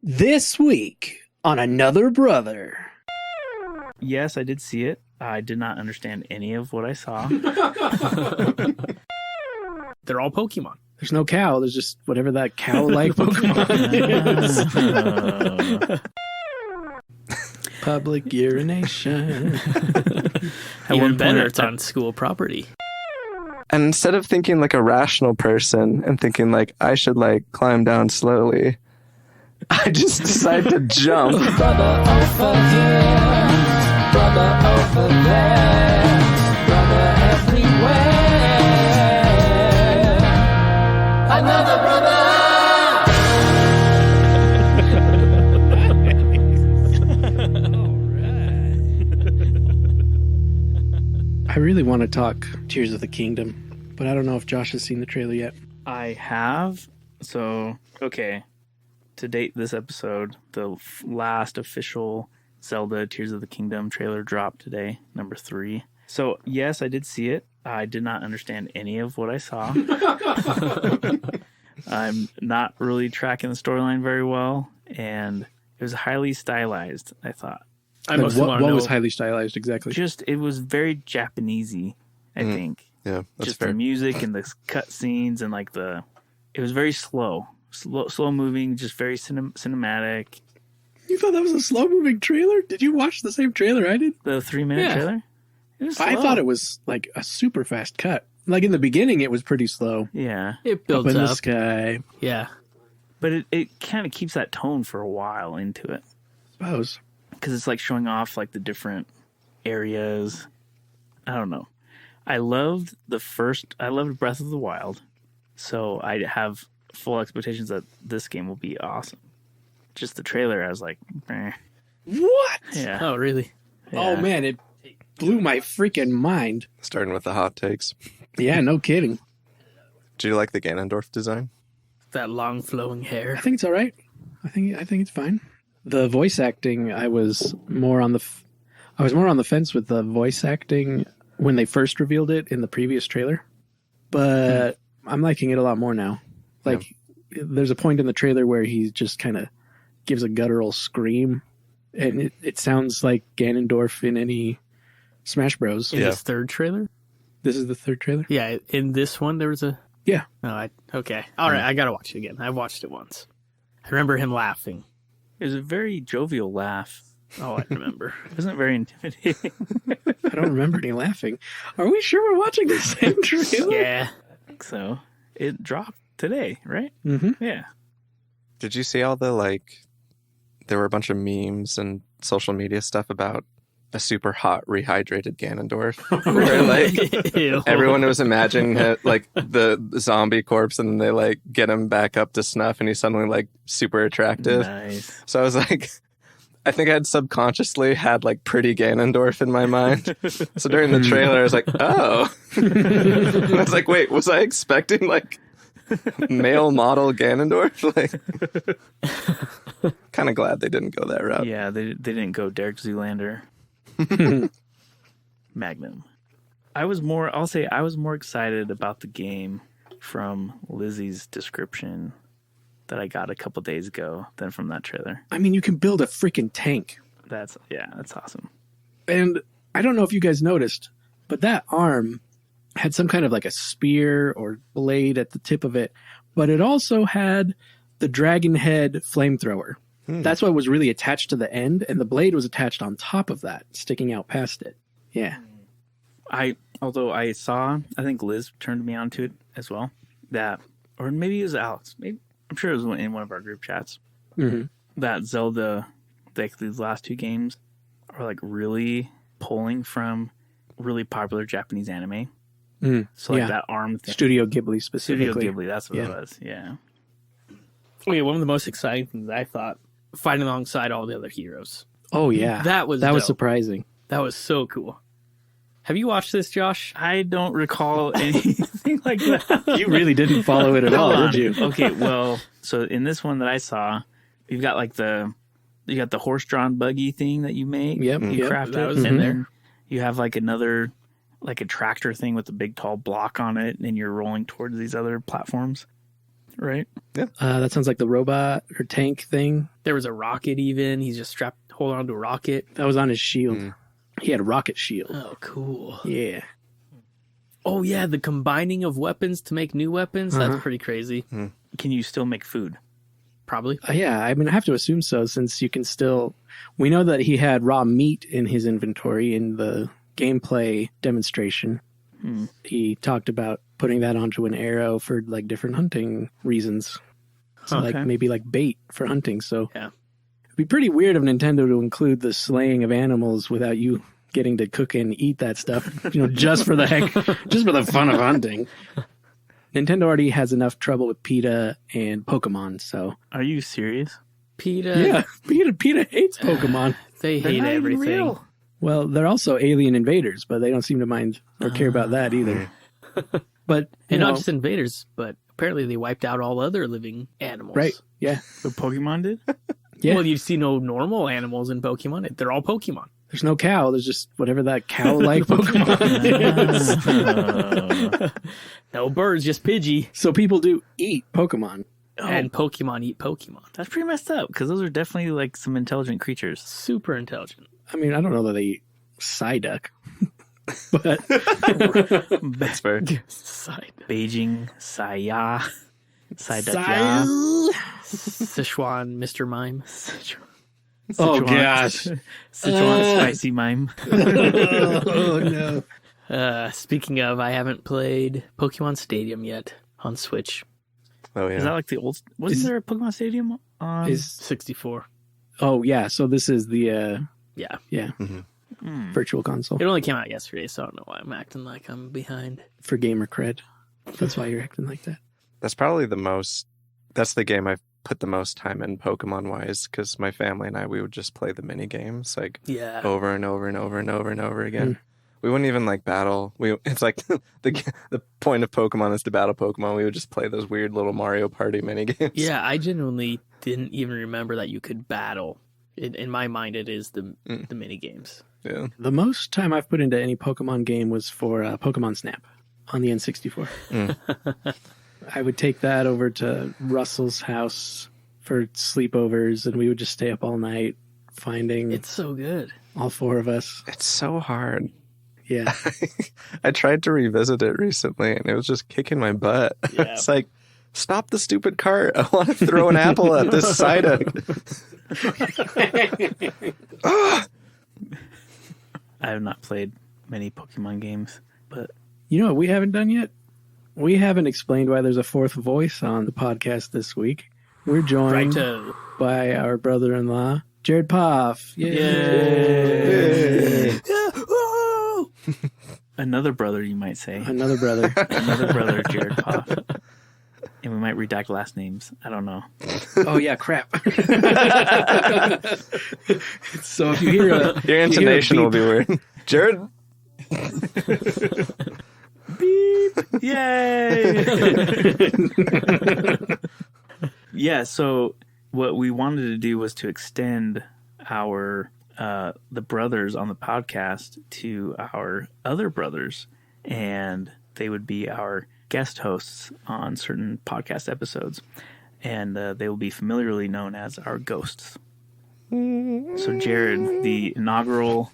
This week on Another Brother. Yes, I did see it. I did not understand any of what I saw. They're all Pokemon. There's no cow. There's just whatever that cow-like Pokemon is. Public urination. Even better, it's on school property. And instead of thinking like a rational person and thinking like I should like climb down slowly, I just decide to jump. Brother over here, brother over there, brother everywhere. Another brother. I really want to talk Tears of the Kingdom, but I don't know if Josh has seen the trailer yet. I have. So, okay. To date this episode, the last official Zelda Tears of the Kingdom trailer dropped today, number 3. So, yes, I did see it. I did not understand any of what I saw. I'm not really tracking the storyline very well, and it was highly stylized, I thought. What was highly stylized exactly? Just, it was very Japanesey, I think. Yeah, that's just fair. the music and the cut scenes and like it was very slow moving, just very cinematic. You thought that was a slow-moving trailer? Did you watch the same trailer I did? The 3-minute trailer? It was I slow. thought it was like a super fast cut. Like in the beginning, it was pretty slow. Yeah. It builds up in up. the sky. Yeah. But it kind of keeps that tone for a while into it. I suppose. Because it's like showing off like the different areas. I don't know. I loved Breath of the Wild. So I have full expectations that this game will be awesome. Just the trailer, I was like, eh. What? Yeah. Oh, really? Oh, Yeah. man, it blew my freaking mind. Starting with the hot takes. Yeah, no kidding. Do you like the Ganondorf design? That long flowing I hair. think it's all right. I think it's fine. The voice acting, I was more on the fence with the voice acting when they first revealed it in the previous trailer, but I'm liking it a lot more now. Like, there's a point in the trailer where he just kind of gives a guttural scream, and it sounds like Ganondorf in any Smash Bros. In this third trailer? This is the third trailer? Yeah, in this one there was a... Yeah. Oh, okay. All right, I gotta watch it again. I watched it once. I remember him laughing. It was a very jovial laugh. Oh, I remember. It wasn't very intimidating. I don't remember any laughing. Are we sure we're watching the same trailer? Yeah. So it dropped today, right? Mm-hmm. Yeah. Did you see all the there were a bunch of memes and social media stuff about a super hot rehydrated Ganondorf where Ew. everyone was imagining the zombie corpse and then they get him back up to snuff and he's suddenly super attractive. Nice. So I was like, I think I had subconsciously had pretty Ganondorf in my mind. So during the trailer I was like, oh. And I was like, wait, was I expecting male model Ganondorf? Kind of glad they didn't go that route. Yeah, they didn't go Derek Zoolander. Magnum. I was more excited about the game from Lizzie's description that I got a couple days ago than from that trailer. I mean, you can build a freaking tank. That's awesome. And I don't know if you guys noticed, but that arm had some kind of a spear or blade at the tip of it, but it also had the dragon head flamethrower. That's what was really attached to the end, and the blade was attached on top of that, sticking out past it. Yeah. Although I think Liz turned me on to it as well. Or maybe it was Alex. I'm sure it was in one of our group chats. Mm-hmm. That Zelda, these last 2 games are really pulling from really popular Japanese anime. So that arm thing. Studio Ghibli specifically. Studio Ghibli, that's what it was. Yeah. Okay, one of the most exciting things I thought, fighting alongside all the other heroes. Oh yeah. That was was dope. surprising. That was so cool. Have you watched this, Josh? I don't recall anything like that. You really didn't follow it at all, did you? Okay, well, so in this one that I saw, you've got you got the horse-drawn buggy thing that you make. Yep. You craft that it, was and then you have another a tractor thing with a big tall block on it, and you're rolling towards these other platforms. right? That sounds like the robot or tank thing. There was a rocket even. He's just holding on to a rocket. That was on his shield. He had a rocket shield. Oh, cool. Yeah. Oh, yeah, the combining of weapons to make new weapons. That's pretty crazy. Can you still make food? Probably. Yeah, I mean, I have to assume so, since you can still... We know that he had raw meat in his inventory in the gameplay demonstration. He talked about putting that onto an arrow for, like, different hunting reasons. So, like, maybe, like, bait for hunting, so... Yeah. It'd be pretty weird of Nintendo to include the slaying of animals without you getting to cook and eat that stuff, just for the heck, just for the fun of hunting. Nintendo already has enough trouble with PETA and Pokemon, so... Are you serious? PETA. Yeah, PETA hates Pokemon. They They're hate not even everything. real. Well, they're also alien invaders, but they don't seem to mind or care about that either. But And not just invaders, but apparently they wiped out all other living animals. right? Yeah, What Pokemon did? Yeah. Well, you see no normal animals in Pokemon. They're all Pokemon. there's no cow. There's just whatever that cow-like Pokemon is. No birds, just Pidgey. So people do eat Pokemon. And Pokemon eat Pokemon. That's pretty messed up because those are definitely like some intelligent creatures. Super intelligent. I mean, I don't know that they eat Psyduck, but That's fair. Side. Beijing, Saya, Saidakya. Sichuan Mr. Mime. Oh gosh! Sichuan Spicy Mime. Oh no! Speaking of, I haven't played Pokemon Stadium yet on Switch. Oh yeah. Is that like the old? Wasn't there a Pokemon Stadium on? 64. Oh yeah. So this is the Yeah. virtual console It only came out yesterday, so I don't know why I'm acting like I'm behind. for gamer cred. That's why you're acting like that. That's probably that's the game I've put the most time in Pokemon wise, because my family and I, we would just play the mini games like Yeah. over and over and over and over and over again. We wouldn't even like battle. It's like the point of Pokemon is to battle Pokemon. We would just play those weird little Mario Party mini games. Yeah, I genuinely didn't even remember that you could battle. In my mind, it is the mini games. Yeah. The most time I've put into any Pokemon game was for Pokemon Snap on the N64. I would take that over to Russell's house for sleepovers, and we would just stay up all night finding It's so good. all four of us. It's so hard. Yeah. I tried to revisit it recently, and it was just kicking my butt. Yeah. It's like, stop the stupid cart. I want to throw an apple at this Psyduck. I have not played many Pokemon games, but You know what we haven't done yet? We haven't explained why there's a fourth voice on the podcast this week. We're joined Righto. by our brother-in-law, Jared Poff. Yay! another brother, you might say. Another brother. Another brother, Jared Poff. And we might redact last names. I don't know. Oh yeah, crap. So if you hear Your intonation will be weird. Jared? Yay! Yeah, so what we wanted to do was to extend our the brothers on the podcast to our other brothers, and they would be our guest hosts on certain podcast episodes, and they will be familiarly known as our ghosts. So Jared, the inaugural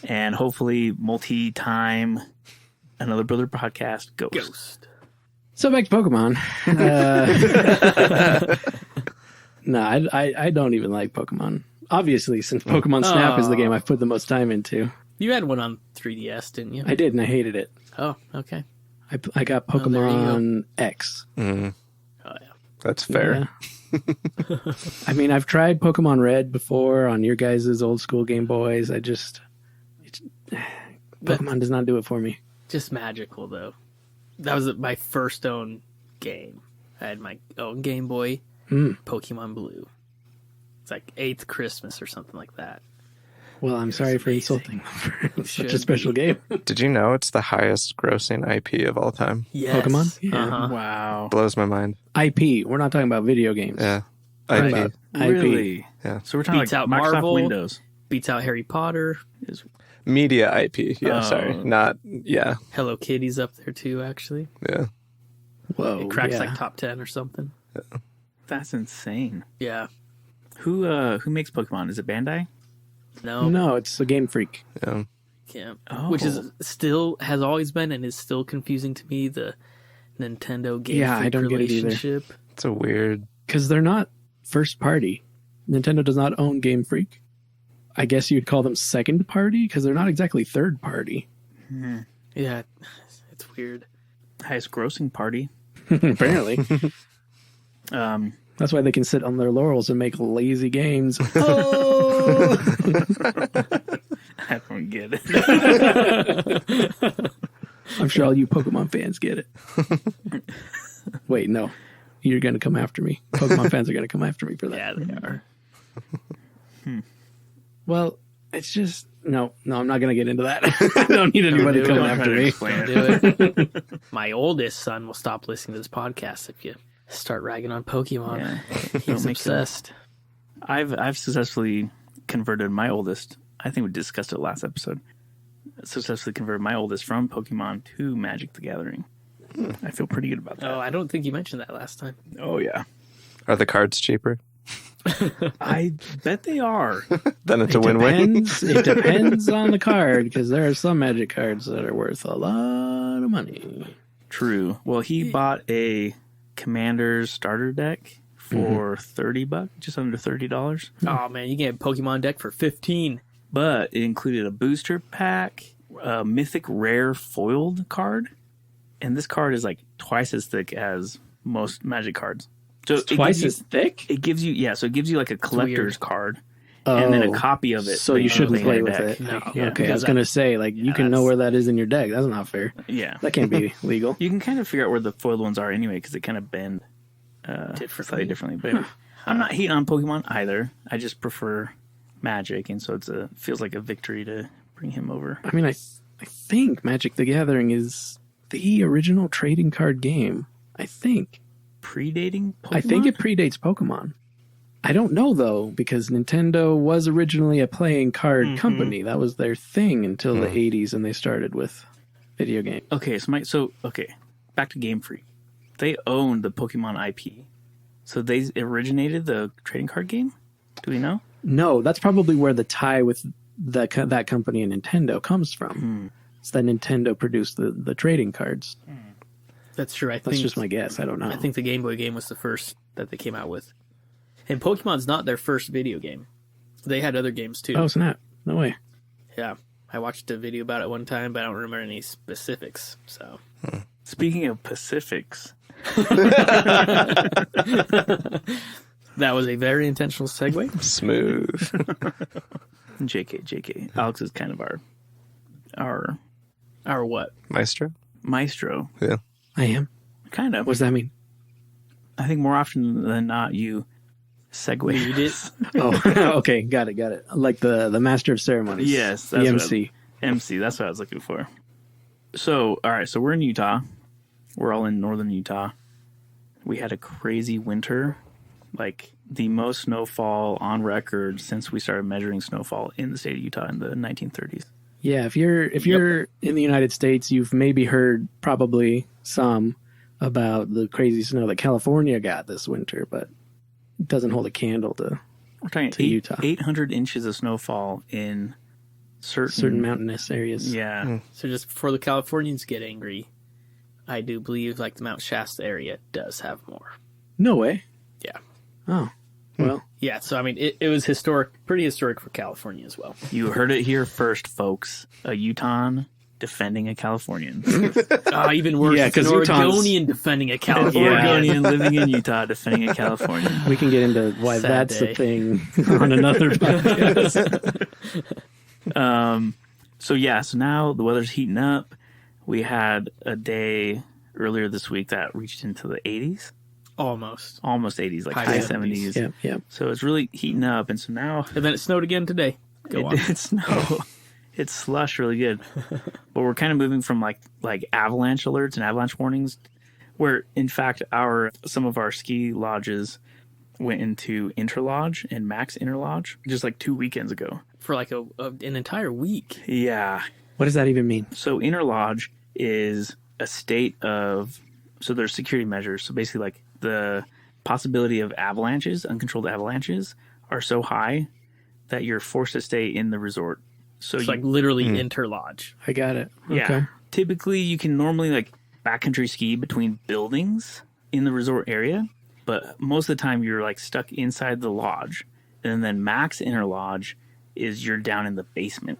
and hopefully multi-time Another Brother podcast ghost. So back to Pokemon. No, I don't even like Pokemon. Obviously, since Pokemon Snap is the game I've put the most time into. You had one on 3DS, didn't you? I did, and I hated it. Oh, okay. I got there you Pokemon X. Oh, yeah. That's fair. Yeah. I mean, I've tried Pokemon Red before on your guys' old school Game Boys. Pokemon does not do it for me. Just magical, though. That was my first own game. I had my own Game Boy, Pokemon Blue. It's like 8th Christmas or something like that. Well, I'm sorry for insulting for such a special game. Did you know it's the highest grossing IP of all time? Yes. Pokemon? Yeah. Uh-huh. Wow. Blows my mind. IP. We're not talking about video games. Yeah. We're IP. talking about IP. Really? Yeah. So we're talking Beats like out Microsoft Marvel. Windows. Beats out Harry Potter. Media IP. Yeah, Oh. sorry. Not, yeah. Hello Kitty's up there, too, actually. Yeah. Whoa. It cracks yeah. like top 10 or something. That's insane. Yeah. Who makes Pokemon? Is it Bandai? No, it's a Game Freak. Yeah. Yeah. Oh. Which is still has always been and is still confusing to me, the Nintendo Game Yeah, I Freak don't get it either. relationship. It's a weird. Because they're not first party. Nintendo does not own Game Freak. I guess you'd call them second party because they're not exactly third party. Yeah, it's weird. Highest grossing party. Apparently. Um, That's why they can sit on their laurels and make lazy games. Oh! I don't get it. I'm sure all you Pokemon fans get it. Wait, no. You're going to come after me. Pokemon fans are going to come after me for that. Yeah, they are. Well, it's just... No, I'm not going to get into that. I don't need anybody coming after me. Explain Do it. it. My oldest son will stop listening to this podcast if you start ragging on Pokemon. Yeah. He's Don't make him. obsessed. I've successfully converted my oldest. I think we discussed it last episode. Successfully converted my oldest from Pokemon to Magic the Gathering. I feel pretty good about that. Oh, I don't think you mentioned that last time. Oh yeah. Are the cards cheaper? I bet they are. Then it's a win-win. It depends on the card, because there are some Magic cards that are worth a lot of money. True. Well, he bought a Commander's starter deck for $30, just under $30. Oh man, you get a Pokemon deck for 15. But it included a booster pack, a mythic rare foiled card, and this card is like twice as thick as most Magic cards. So it Twice gives as thick? you, it gives you so it gives you like a collector's card Oh, and then a copy of it. so that you shouldn't put in play your with deck. it. No. Yeah, Okay, I because was going to say, like, you can know that's- where that is in your deck. That's not fair. yeah. That can't be legal. You can kind of figure out where the foiled ones are anyway because they kind of bend slightly differently. But I'm not hating on Pokemon either. I just prefer Magic, and so feels like a victory to bring him over. I mean, I think Magic the Gathering is the original trading card game. I think. Predating Pokemon? I think it predates Pokemon. I don't know, though, because Nintendo was originally a playing card company. That was their thing until the 80s, and they started with video games. Okay, back to Game Freak. They owned the Pokemon IP. So they originated the trading card game? Do we know? No, that's probably where the tie with that company and Nintendo comes from. It's that Nintendo produced the trading cards. That's true. That's just my guess. I don't know. I think the Game Boy game was the first that they came out with. And Pokemon's not their first video game. They had other games too. Oh, snap. No way. Yeah. I watched a video about it one time, but I don't remember any specifics. So Speaking of Pacifics, that was a very intentional segue. Smooth. JK. Alex is kind of our Or what? Maestro? maestro. Yeah. I am. Kind of. What does that mean? I think more often than not, you segue. You did? Oh, okay. Got it. Like the master of ceremonies. Yes, The that's MC. MC, that's what I was looking for. So, all right, so we're in Utah. We're all in northern Utah. We had a crazy winter, like the most snowfall on record since we started measuring snowfall in the state of Utah in the 1930s. Yeah, if you're in the United States, you've maybe heard probably some about the crazy snow that California got this winter, but it doesn't hold a candle to We're talking Utah. 800 inches of snowfall in certain mountainous areas. Yeah. So just before the Californians get angry, I do believe like the Mount Shasta area does have more. No way. Yeah. Oh, well, Yeah, so I mean, it was pretty historic for California as well. You heard it here first, folks. A Utahn defending a Californian. Even worse, Yeah, it's an 'cause Utahns- Oregonian defending a An California. Oregonian living in Utah defending a Californian. we can get into why Sad that's day. a thing on another podcast. So now the weather's heating up. We had a day earlier this week that reached into the 80s, Almost. almost 80s, like High high 70s. 70s. Yeah. So it's really heating up, and so now And then it snowed again today. Go on. it's snow. It's slush really good, but we're kind of moving from like avalanche alerts and avalanche warnings, where in fact some of our ski lodges went into interlodge and max interlodge just like 2 weekends ago. For like an entire week. Yeah. What does that even mean? So interlodge is a state of So there's security measures. So basically, like the possibility of avalanches, uncontrolled avalanches, are so high that you're forced to stay in the resort. So It's like literally interlodge. I got it. yeah. Okay. Typically, you can normally like backcountry ski between buildings in the resort area, but most of the time you're like stuck inside the lodge. And then max interlodge is you're down in the basement.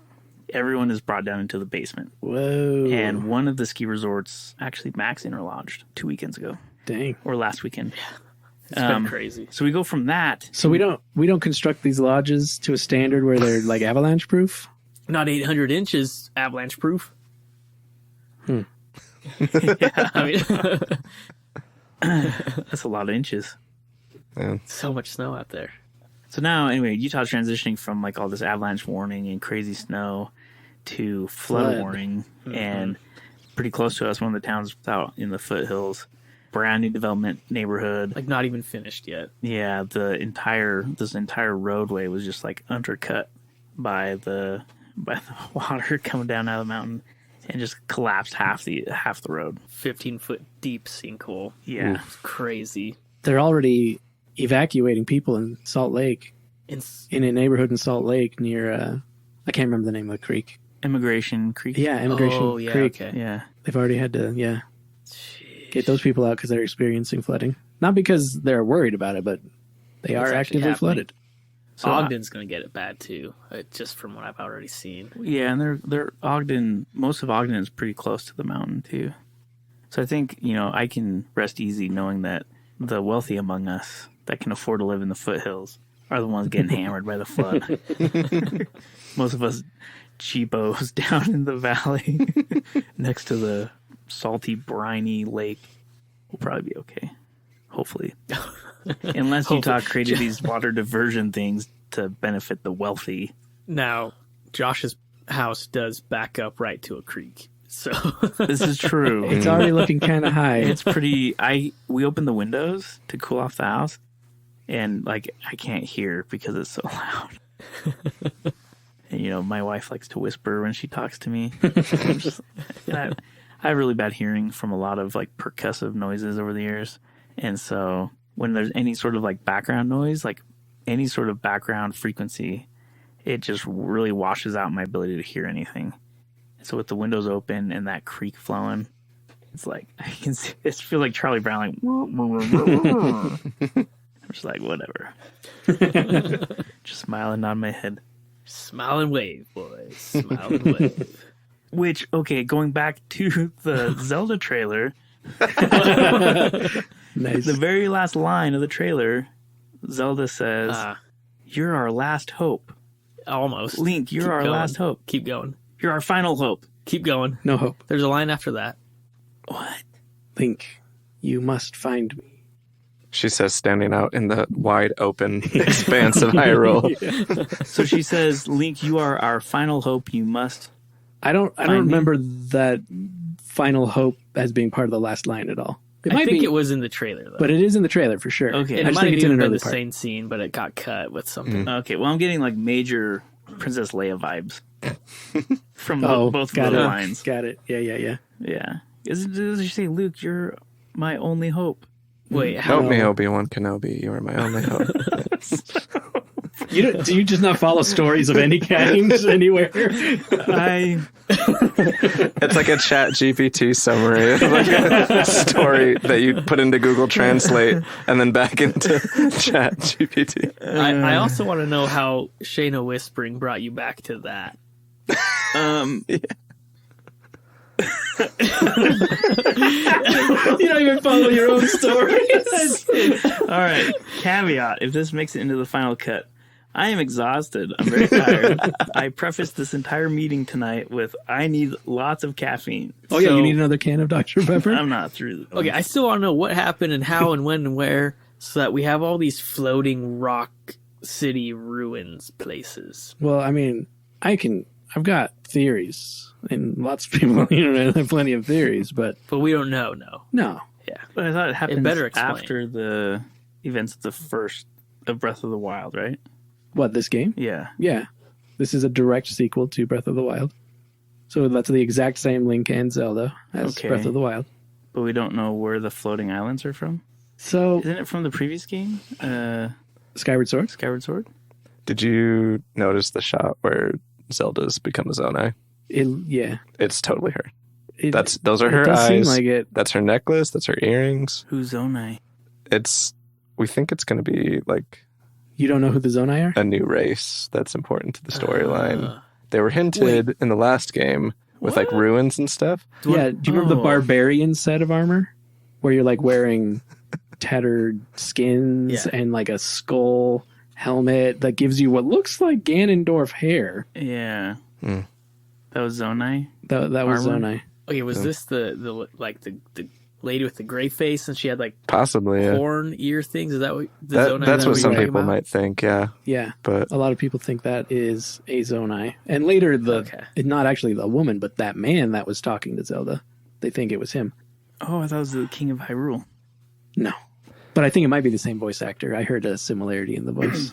Everyone is brought down into the basement. Whoa. And one of the ski resorts actually max interlodged 2 weekends ago Dang. or last weekend. It's been crazy. So we go from that. So we don't construct these lodges to a standard where they're like avalanche proof? Not 800 inches avalanche proof. Yeah. I mean, That's a lot of inches. Yeah. so much snow out there. So now, anyway, Utah's transitioning from like all this avalanche warning and crazy snow to flood warning, and pretty close to us, one of the towns out in the foothills, brand new development neighborhood. Like not even finished yet. Yeah, this entire roadway was just like undercut by the water coming down out of the mountain, and just collapsed half the road. 15-foot deep sinkhole. Yeah. It's crazy. They're already evacuating people in Salt Lake, in a neighborhood in Salt Lake near, I can't remember the name of the creek. Immigration Creek. Yeah, Immigration Creek. Okay. Yeah. They've already had to, get those people out because they're experiencing flooding. Not because they're worried about it, but they are actually actively happening. flooded. So Ogden's going to get it bad too, just from what I've already seen. Yeah, and they're Ogden. Most of Ogden is pretty close to the mountain too, so I think I can rest easy knowing that the wealthy among us that can afford to live in the foothills are the ones getting hammered by the flood. Most of us cheapos down in the valley next to the salty, briny lake will probably be okay. Hopefully, unless Utah created these water diversion things to benefit the wealthy. Now, Josh's house does back up right to a creek. So This is true. It's already looking kind of high. It's pretty. We opened the windows to cool off the house, and like I can't hear because it's so loud. And my wife likes to whisper when she talks to me. I have really bad hearing from a lot of like percussive noises over the years, and so when there's any sort of like background noise, like any sort of background frequency, it just really washes out my ability to hear anything. So with the windows open and that creek flowing, it's like I can see. It feels like Charlie Brown, like I'm just like whatever, just smiling, nod my head. smile and wave, boys. Smile and wave. Which going back to the Zelda trailer, Nice. the very last line of the trailer, Zelda says, "You're our last hope." Almost. Link, you're Keep our going. last hope. Keep going. You're our final hope. Keep going. No hope. There's a line after that. What? Link, you must find me. She says, standing out in the wide open expanse of Hyrule. So she says, "Link, you are our final hope. You must." I don't Find me. remember that final hope as being part of the last line at all. It I might think be, it was in the trailer, though. but it is in the trailer for sure. Okay. And I it just might think have it's in even an been early the part. same scene, but it got cut with something. Okay, well, I'm getting like major Princess Leia vibes from Oh, both of got the it. lines. Got it. Yeah. Yeah. Does she say, "Luke, you're my only hope"? Wait, Help how? me, Obi-Wan Kenobi. You are my only hope. Do you just not follow stories of any kind anywhere? It's like a Chat GPT summary, like a story that you put into Google Translate and then back into Chat GPT. I also want to know how Shayna whispering brought you back to that. You don't even follow your own stories. All right. Caveat: if this makes it into the final cut, I am exhausted. I'm very tired. I prefaced this entire meeting tonight with, "I need lots of caffeine." Oh yeah, So- you need another can of Dr. Pepper? I'm not through. Okay, I still want to know what happened and how and when and where, so that we have all these floating rock city ruins places. Well, I mean, I've got theories, and lots of people on the internet have plenty of theories, but But we don't know, no. no. But I thought it happened better explain. after the events of the first of Breath of the Wild, right? What, this game? Yeah. Yeah. This is a direct sequel to Breath of the Wild. So that's the exact same Link and Zelda as Okay. Breath of the Wild. but we don't know where the floating islands are from. So, Isn't it from the previous game? Skyward Sword? Skyward Sword? Did you notice the shot where Zelda's become a Zonai? Yeah. It's totally her. It, Those are her it does eyes. seem like it. That's her necklace. That's her earrings. Who's Zonai? We think it's going to be like You don't know who the Zonai are? a new race that's important to the storyline. They were hinted in the last game with like ruins and stuff. Yeah. Do you remember the barbarian set of armor? Where you're like wearing tattered skins and like a skull helmet that gives you what looks like Ganondorf hair. Yeah. That was Zonai? That was Armor? Zonai. Okay, was this the lady with the gray face and she had like Possibly, yeah. horn ear things? Is that what the Zonai That's that what we're some talking people about? might think, yeah. Yeah. But A lot of people think that is a Zonai. And later, not actually the woman, but that man that was talking to Zelda. They think it was him. Oh, I thought it was the King of Hyrule. No. But I think it might be the same voice actor. I heard a similarity in the voice.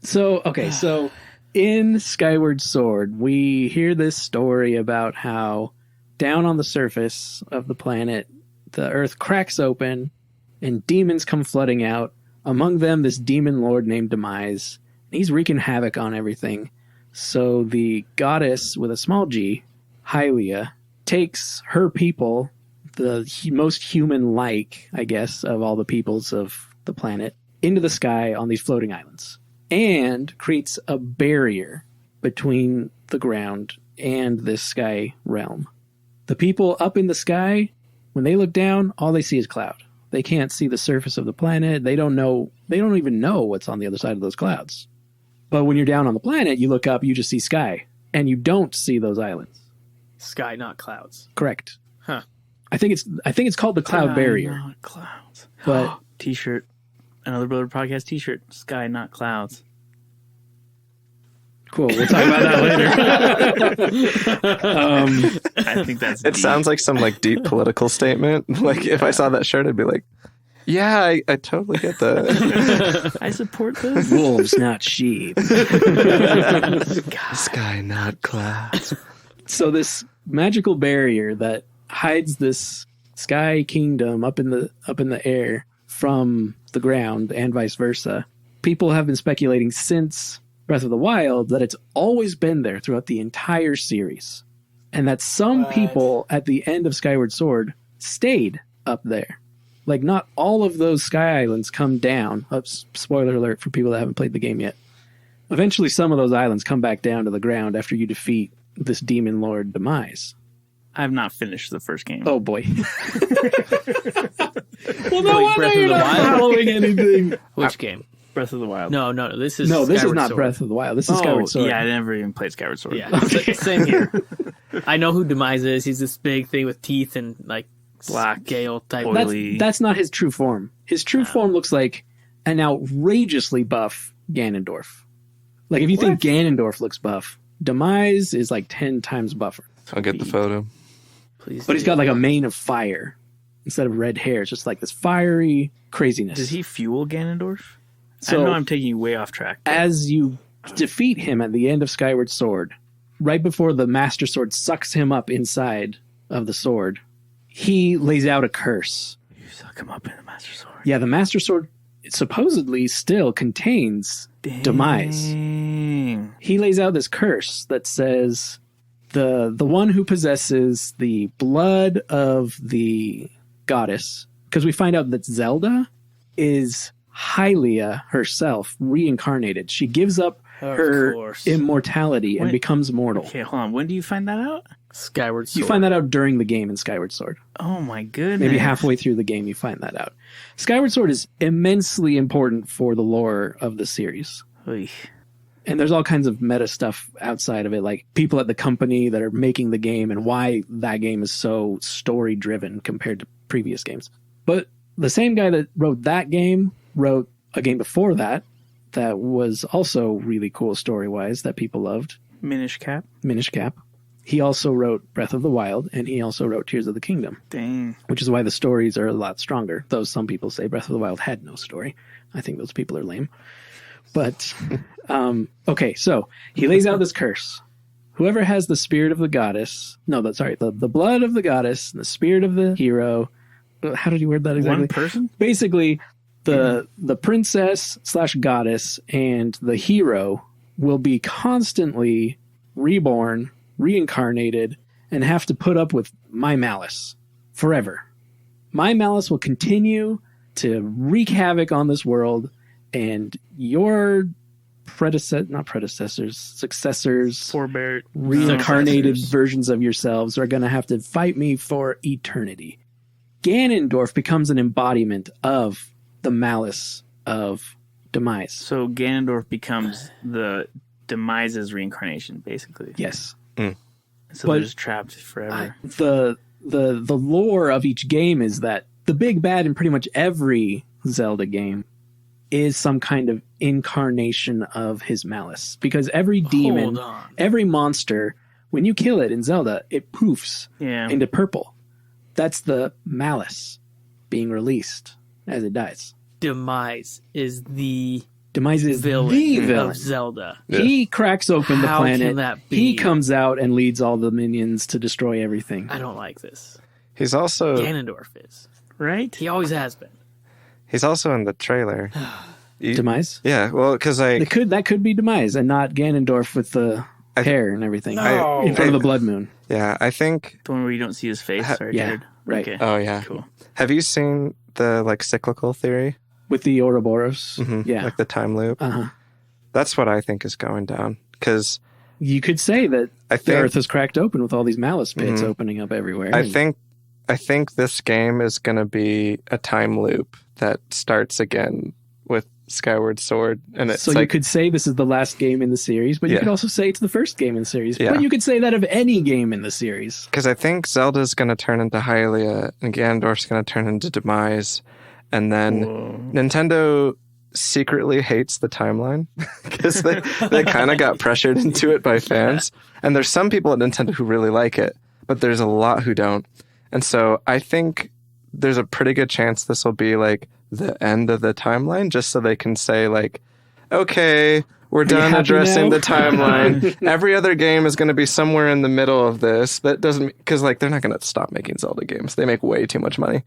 So in Skyward Sword, we hear this story about how down on the surface of the planet, the earth cracks open and demons come flooding out. Among them, this demon lord named Demise. He's wreaking havoc on everything. So the goddess with a small g, Hylia, takes her people, the most human-like, I guess, of all the peoples of the planet, into the sky on these floating islands and creates a barrier between the ground and this sky realm. The people up in the sky, when they look down, all they see is cloud. They can't see the surface of the planet. They don't even know what's on the other side of those clouds. But when you're down on the planet, you look up, you just see sky, and you don't see those islands. Sky, not clouds. Correct. Huh. I think it's called the cloud barrier. Not clouds. But T-shirt. Another Brother Podcast T-shirt. Sky, not clouds. cool. We'll talk about that later. I think that's it sounds like some like deep political statement. Like if I saw that shirt, I'd be like, yeah, I totally get that. I support this. Wolves, not sheep. Sky, not clouds. So this magical barrier that hides this sky kingdom up in the air from the ground and vice versa. People have been speculating since Breath of the Wild that it's always been there throughout the entire series. And that some people at the end of Skyward Sword stayed up there. Like, not all of those sky islands come down. Spoiler alert for people that haven't played the game yet. Eventually, some of those islands come back down to the ground after you defeat this demon lord Demise. I have not finished the first game. Oh, boy. Well, no wonder Breath you're of the not Wild following anything. Which game? Breath of the Wild. No, this is No, this is Skyward not Sword. Breath of the Wild. This is Skyward Sword. Yeah, I never even played Skyward Sword. Yeah, same here. I know who Demise is. He's this big thing with teeth and like Black, scale type. oily. That's not his true form. His true form looks like an outrageously buff Ganondorf. Like, if you think Ganondorf looks buff, Demise is like 10 times buffer. I'll get the photo. Please, But he's got like a mane of fire instead of red hair. It's just like this fiery craziness. Does he fuel Ganondorf? So- I know I'm taking you way off track. As you defeat him at the end of Skyward Sword, right before the Master Sword sucks him up inside of the sword, he lays out a curse. You suck him up in the Master Sword. Yeah, the Master Sword supposedly still contains Demise. Dang. He lays out this curse that says the one who possesses the blood of the goddess, because we find out that Zelda is Hylia herself reincarnated. She gives up her course. immortality and Wait. becomes mortal. Okay, hold on. When do you find that out? Skyward Sword. You find that out during the game in Skyward Sword. Oh my goodness. Maybe halfway through the game you find that out. Skyward Sword is immensely important for the lore of the series. Oy. And there's all kinds of meta stuff outside of it, like people at the company that are making the game and why that game is so story driven compared to previous games. But the same guy that wrote that game wrote a game before that that was also really cool story wise that people loved. Minish Cap. Minish Cap. He also wrote Breath of the Wild, and he also wrote Tears of the Kingdom, Dang. which is why the stories are a lot stronger. Though some people say Breath of the Wild had no story. I think those people are lame. But, okay, so he lays out this curse. whoever has the spirit of the goddess, the blood of the goddess, the spirit of the hero. How did you word that exactly? One person? Basically, the princess / goddess and the hero will be constantly reborn, reincarnated, and have to put up with my malice forever. My malice will continue to wreak havoc on this world, and your successors, reincarnated versions of yourselves are going to have to fight me for eternity. Ganondorf becomes an embodiment of the malice of Demise. So Ganondorf becomes the Demise's reincarnation, basically. Yes. So they're just trapped forever. The lore of each game is that the big bad in pretty much every Zelda game is some kind of incarnation of his malice. Because every demon, every monster, when you kill it in Zelda, it poofs into purple. That's the malice being released as it dies. Demise is the villain of Zelda. Yeah. He cracks open the planet. Can that be? He comes out and leads all the minions to destroy everything. I don't like this. He's also... Ganondorf is. Right? He always has been. He's also in the trailer. Demise? Yeah, well, because that could be Demise and not Ganondorf with the hair and everything. In front of the blood moon. Yeah, I think... The one where you don't see his face? Right. Okay. Oh, yeah. Cool. Have you seen the, cyclical theory? With the Ouroboros? Mm-hmm. Yeah. Like the time loop? Uh-huh. That's what I think is going down. Because... You could say that the Earth is cracked open with all these malice pits opening up everywhere. I think this game is going to be a time loop that starts again with Skyward Sword. And it's you could say this is the last game in the series, but you could also say it's the first game in the series. Yeah. But you could say that of any game in the series. Because I think Zelda's going to turn into Hylia, and Ganondorf's going to turn into Demise, and then Nintendo secretly hates the timeline because they kind of got pressured into it by fans. And there's some people at Nintendo who really like it, but there's a lot who don't. And so I think there's a pretty good chance this will be like the end of the timeline, just so they can say like, okay, we're done addressing the timeline. Every other game is going to be somewhere in the middle of this. That doesn't, because they're not going to stop making Zelda games. They make way too much money.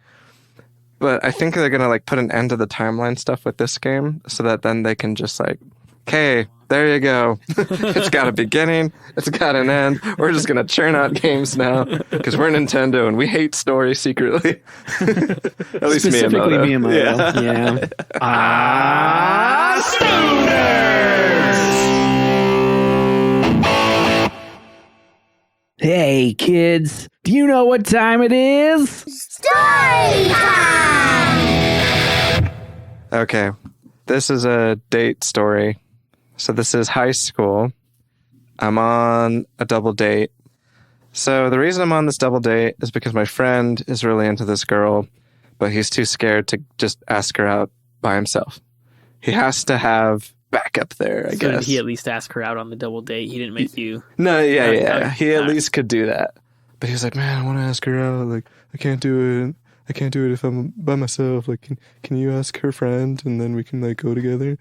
But I think they're going to put an end to the timeline stuff with this game so that then they can just okay, there you go. It's got a beginning. It's got an end. We're just going to churn out games now because we're Nintendo and we hate stories secretly. At least Specifically Miyamoto. Yeah. Hey, kids. Do you know what time it is? Story time! Okay. This is a date story. So this is high school. I'm on a double date. So the reason I'm on this double date is because my friend is really into this girl, but he's too scared to just ask her out by himself. He has to have backup there, I guess. Did he at least ask her out on the double date? He didn't make you... No, yeah. He at least could do that. But he was like, man, I want to ask her out. I can't do it. I can't do it if I'm by myself. Can you ask her friend and then we can go together? I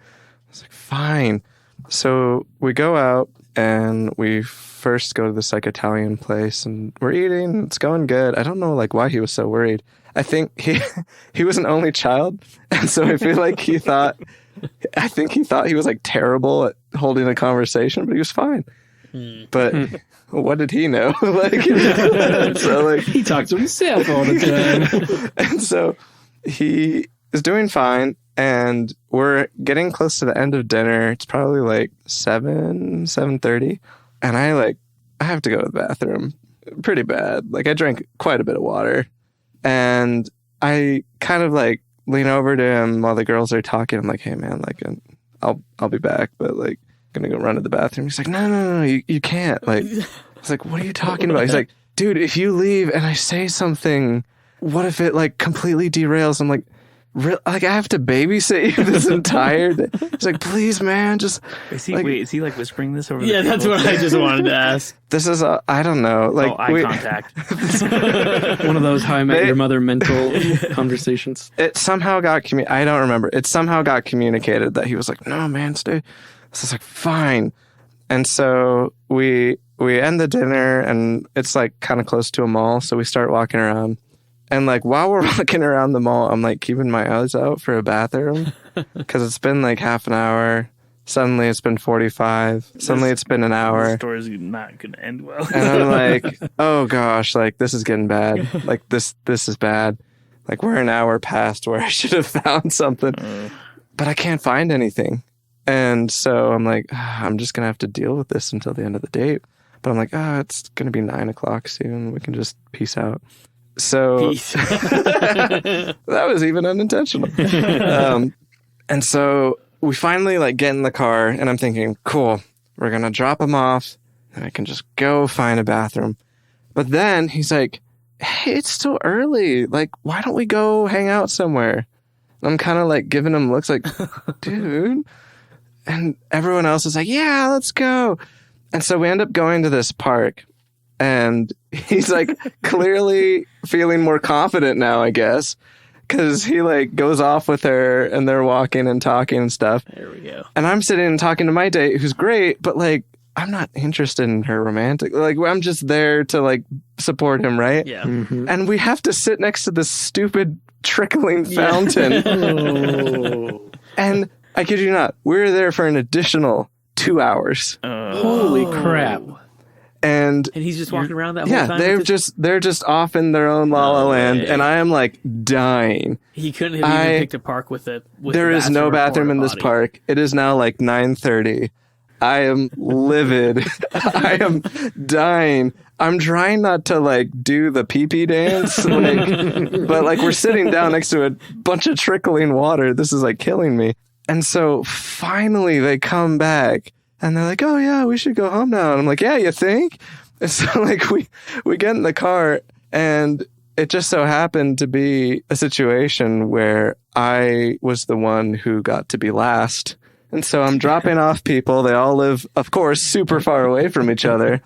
was like, fine. So we go out and we first go to this Italian place and we're eating. It's going good. I don't know why he was so worried. I think he was an only child. And so I feel like he thought he was terrible at holding a conversation, but he was fine. But what did he know? He talks to himself all the time. And so he is doing fine. And we're getting close to the end of dinner. It's probably 7:30. And I have to go to the bathroom pretty bad. I drank quite a bit of water. And I kind of lean over to him while the girls are talking. I'm like, hey man, I'll be back, but gonna go run to the bathroom. He's like, no, you can't. I was like, what are you talking about? He's like, dude, if you leave and I say something, what if it completely derails? I'm like, I have to babysit you this entire day. He's like, please, man, just... Is he whispering this over Yeah, that's what I just wanted to ask. This is I don't know. Eye contact. One of those How I Met Your Mother mental conversations. It somehow got... I don't remember. It somehow got communicated that he was like, no, man, stay. So I was like, fine. And so we we end the dinner, and it's like kind of close to a mall, so we start walking around. And like while we're walking around the mall, I'm like keeping my eyes out for a bathroom because it's been like half an hour. Suddenly it's been 45. Suddenly it's been an hour. The story's not going to end well. And I'm like, oh gosh, like this is getting bad. Like this is bad. Like we're an hour past where I should have found something, but I can't find anything. And so I'm like, I'm just going to have to deal with this until the end of the date. But I'm like, it's going to be 9 o'clock soon. We can just peace out. So that was even unintentional. And so we finally like get in the car, and I'm thinking, cool, we're going to drop him off and I can just go find a bathroom. But then he's like, hey, it's still early. Like, why don't we go hang out somewhere? And I'm kind of like giving him looks like, dude. And everyone else is like, yeah, let's go. And so we end up going to this park. And he's like clearly feeling more confident now, I guess, because he like goes off with her and they're walking and talking and stuff. There we go. And I'm sitting and talking to my date, who's great, but like I'm not interested in her romantic. Like I'm just there to like support him, right? Yeah. Mm-hmm. And we have to sit next to this stupid trickling fountain. Oh. And I kid you not, we're there for an additional 2 hours. Holy crap. And he's just walking around that whole time? They're just off in their own la la land, way. and I am like dying. He couldn't have even picked a park with it. There is no bathroom in this park. It is now like 9:30. I am livid. I am dying. I'm trying not to like do the pee-pee dance, but like we're sitting down next to a bunch of trickling water. This is like killing me. And so finally they come back. And they're like, oh, yeah, we should go home now. And I'm like, yeah, you think? And so, like, we get in the car, and it just so happened to be a situation where I was the one who got to be last. And so I'm dropping off people. They all live, of course, super far away from each other.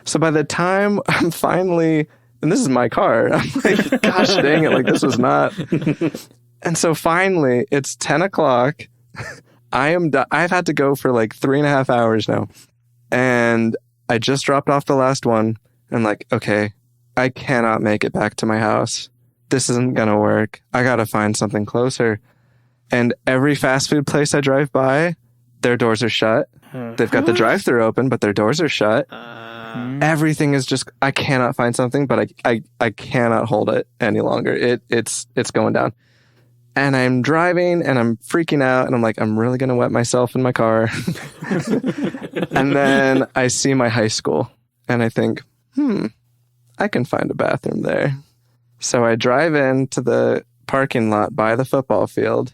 So by the time I'm finally, and this is my car, I'm like, gosh dang it, like, this was not. And so finally, it's 10 o'clock. I've had to go for like 3.5 hours now. And I just dropped off the last one. And like, okay, I cannot make it back to my house. This isn't going to work. I got to find something closer. And every fast food place I drive by, their doors are shut. They've got the drive-thru open, but their doors are shut. Everything is just, I cannot find something, but I cannot hold it any longer. It's going down. And I'm driving and I'm freaking out and I'm like, I'm really going to wet myself in my car. And then I see my high school and I think, I can find a bathroom there. So I drive into the parking lot by the football field,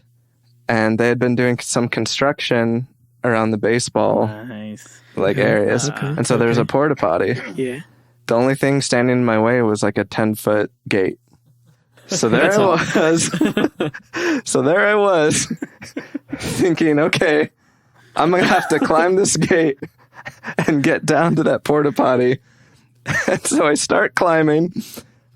and they had been doing some construction around the baseball areas. Okay. And so there's a porta potty. Yeah. The only thing standing in my way was like a 10-foot gate. So there I was thinking, okay, I'm going to have to climb this gate and get down to that porta potty. And so I start climbing.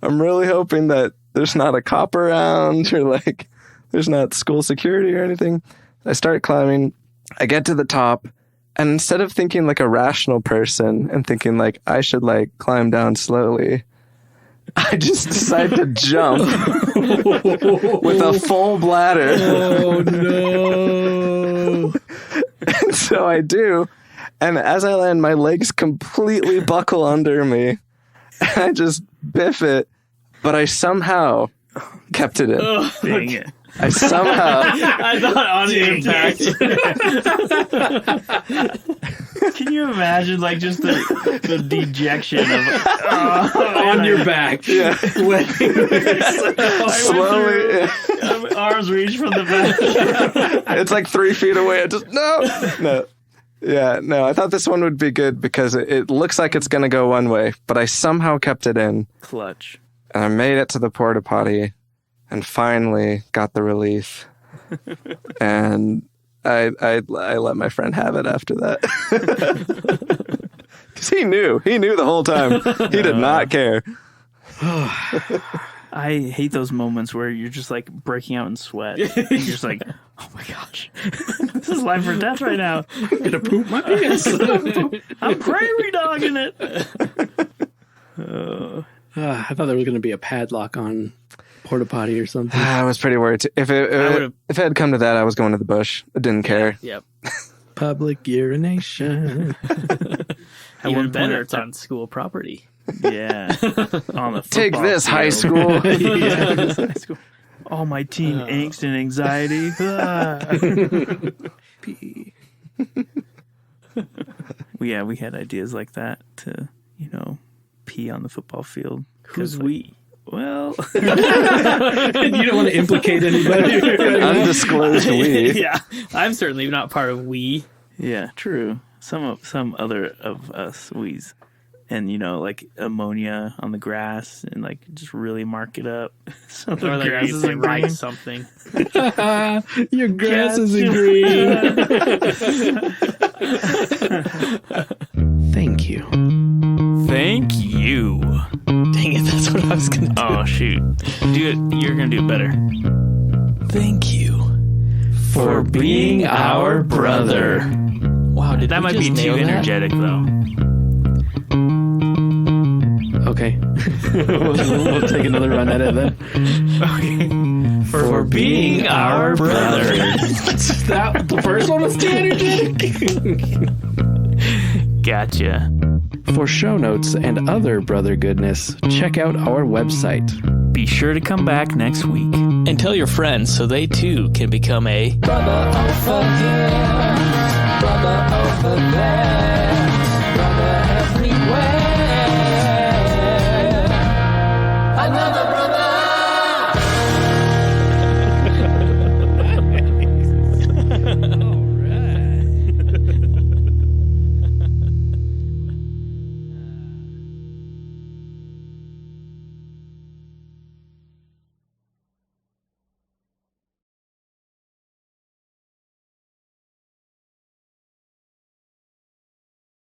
I'm really hoping that there's not a cop around or like there's not school security or anything. I start climbing. I get to the top. And instead of thinking like a rational person and thinking like I should like climb down slowly, I just decide to jump with a full bladder. Oh, no. And so I do. And as I land, my legs completely buckle under me. And I just biff it. But I somehow kept it in. Dang it. I somehow... I thought on impact. Can you imagine, like, just the dejection of On your back. Yeah. Slowly. Arms reach from the back. It's like 3 feet away. I just... No. Yeah, no, I thought this one would be good because it looks like it's going to go one way, but I somehow kept it in. Clutch. And I made it to the porta potty and finally got the relief. And I let my friend have it after that. Because he knew the whole time. He did not care. I I hate those moments where you're just like breaking out in sweat. You're just like, oh my gosh, this is life or death right now. I'm gonna poop my pants. I'm prairie dogging it. I thought there was gonna be a padlock on porta potty or something. I was pretty worried. If it had come to that, I was going to the bush. I didn't care. Yep. Public urination. Even better, it's on school property. Yeah. On the Take football this, field. high school. High school. All my teen angst and anxiety. Yeah, we had ideas like that to, pee on the football field. Who's we? Well, You don't want to implicate anybody. Undisclosed we. Yeah, I'm certainly not part of we. yeah, true. Some other of us we's. And, like ammonia on the grass and like just really mark it up. So the Or like grass you isn't write green. something. Your grass isn't green. Thank you. Thank you. Dang it, that's what I was going to do. Oh, shoot. Do it. You're going to do it better. Thank you For being our brother. Wow, did That we might be just too nail that? energetic, though. Okay. we'll take another run at it then. Okay. For being our brother. The first one was too energetic. Gotcha. For show notes and other brother goodness, check out our website. Be sure to come back next week. And tell your friends so they too can become a Brother over here, brother over there.